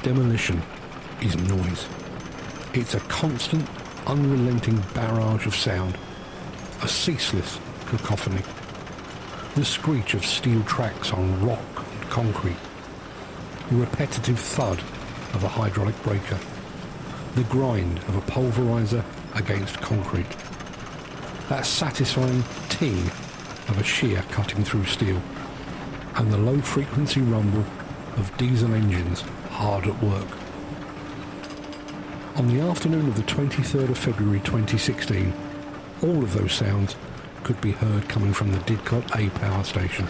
Demolition is noise. It's a constant, unrelenting barrage of sound, a ceaseless cacophony. The screech of steel tracks on rock and concrete, the repetitive thud of a hydraulic breaker, the grind of a pulverizer against concrete, that satisfying ting of a shear cutting through steel, and the low-frequency rumble of diesel engines hard at work. On the afternoon of the 23rd of February 2016, all of those sounds could be heard coming from the Didcot A Power Station.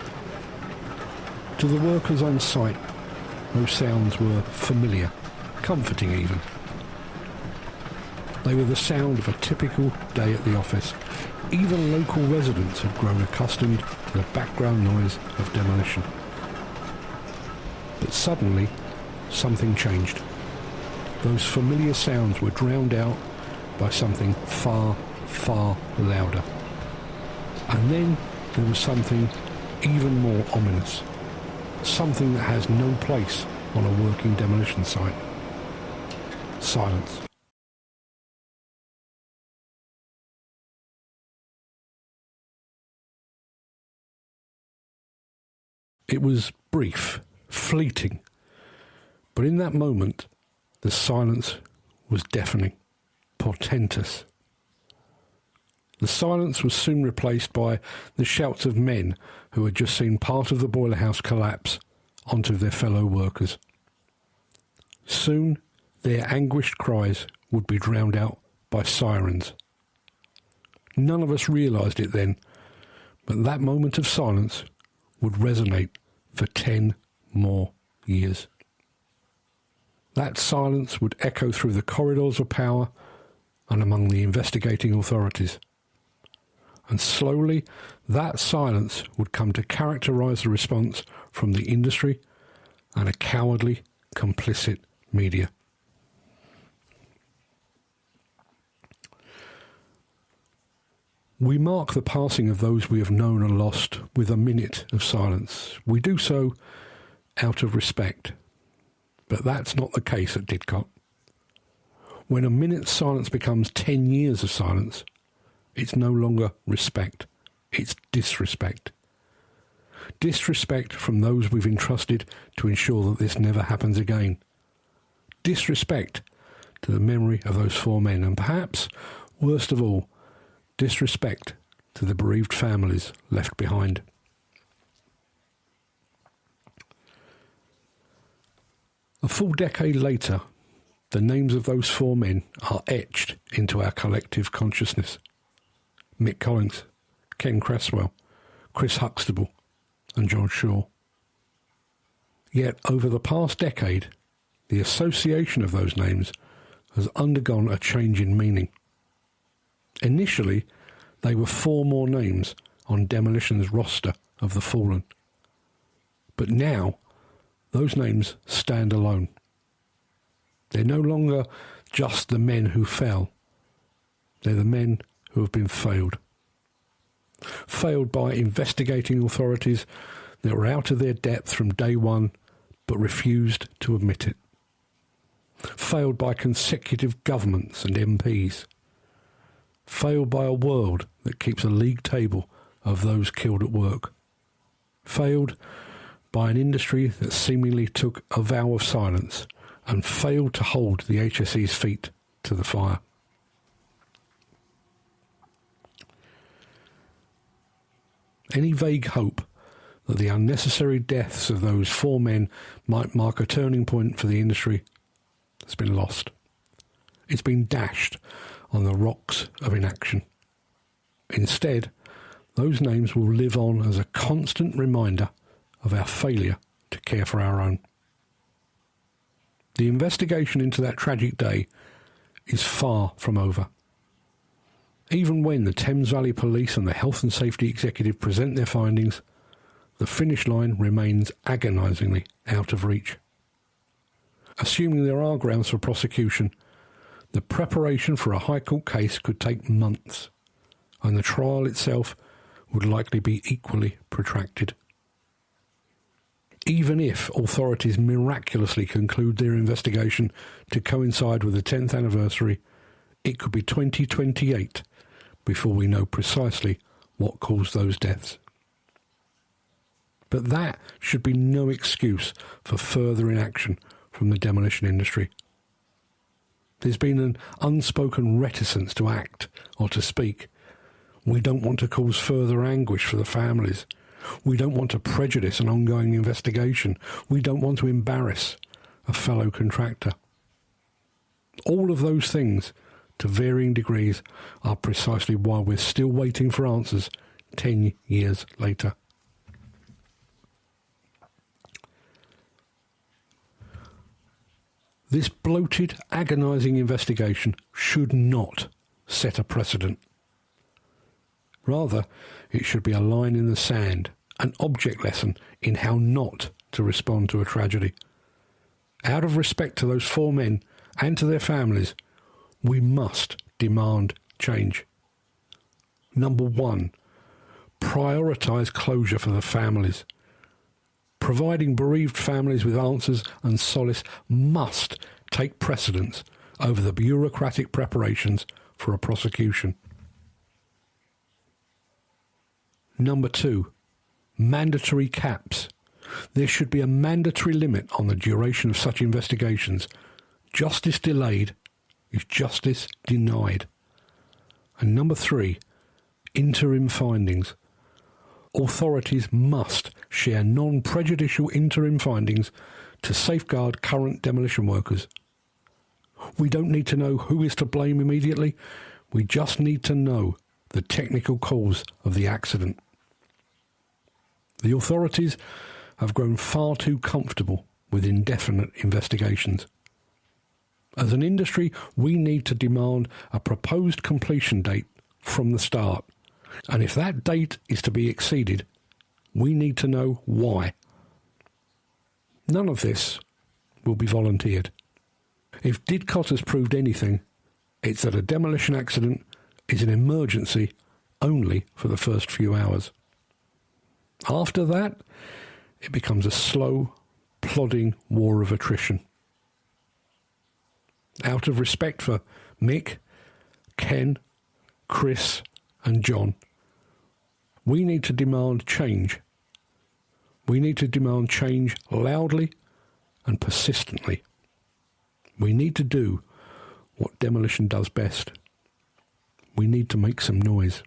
To the workers on site, those sounds were familiar, comforting even. They were the sound of a typical day at the office. Even local residents had grown accustomed to the background noise of demolition. But suddenly, something changed. Those familiar sounds were drowned out by something far, far louder. And then there was something even more ominous. Something that has no place on a working demolition site. Silence. It was brief, fleeting, but in that moment, the silence was deafening, portentous. The silence was soon replaced by the shouts of men who had just seen part of the boiler house collapse onto their fellow workers. Soon, their anguished cries would be drowned out by sirens. None of us realised it then, but that moment of silence would resonate for 10 more years. That silence would echo through the corridors of power and among the investigating authorities. And slowly, that silence would come to characterise the response from the industry and a cowardly, complicit media. We mark the passing of those we have known and lost with a minute of silence. We do so out of respect. But that's not the case at Didcot. When a minute's silence becomes 10 years of silence, it's no longer respect, it's disrespect. Disrespect from those we've entrusted to ensure that this never happens again. Disrespect to the memory of those 4 men, and perhaps, worst of all, disrespect to the bereaved families left behind. A full decade later, the names of those 4 men are etched into our collective consciousness. Mick Collings, Ken Cresswell, Chris Huxtable and John Shaw. Yet over the past decade, the association of those names has undergone a change in meaning. Initially, they were 4 more names on Demolition's roster of the fallen. But now, those names stand alone. They're no longer just the men who fell. They're the men who have been failed. Failed by investigating authorities that were out of their depth from day one, but refused to admit it. Failed by consecutive governments and MPs. Failed by a world that keeps a league table of those killed at work. Failed by an industry that seemingly took a vow of silence and failed to hold the HSE's feet to the fire. Any vague hope that the unnecessary deaths of those 4 men might mark a turning point for the industry has been lost. It's been dashed on the rocks of inaction. Instead, those names will live on as a constant reminder of our failure to care for our own. The investigation into that tragic day is far from over. Even when the Thames Valley Police and the Health and Safety Executive present their findings, the finish line remains agonisingly out of reach. Assuming there are grounds for prosecution, the preparation for a High Court case could take months, and the trial itself would likely be equally protracted. Even if authorities miraculously conclude their investigation to coincide with the 10th anniversary, it could be 2028 before we know precisely what caused those deaths. But that should be no excuse for further inaction from the demolition industry. There's been an unspoken reticence to act or to speak. We don't want to cause further anguish for the families. We don't want to prejudice an ongoing investigation. We don't want to embarrass a fellow contractor. All of those things, to varying degrees, are precisely why we're still waiting for answers 10 years later. This bloated, agonising investigation should not set a precedent. Rather, it should be a line in the sand, an object lesson in how not to respond to a tragedy. Out of respect to those 4 men and to their families, we must demand change. Number 1, prioritise closure for the families. Providing bereaved families with answers and solace must take precedence over the bureaucratic preparations for a prosecution. Number 2, mandatory caps. There should be a mandatory limit on the duration of such investigations. Justice delayed is justice denied. And number 3, interim findings. Authorities must share non-prejudicial interim findings to safeguard current demolition workers. We don't need to know who is to blame immediately. We just need to know the technical cause of the accident. The authorities have grown far too comfortable with indefinite investigations. As an industry, we need to demand a proposed completion date from the start. And if that date is to be exceeded, we need to know why. None of this will be volunteered. If Didcot has proved anything, it's that a demolition accident is an emergency only for the first few hours. After that, it becomes a slow, plodding war of attrition. Out of respect for Mick, Ken, Chris and John, we need to demand change. We need to demand change loudly and persistently. We need to do what demolition does best. We need to make some noise.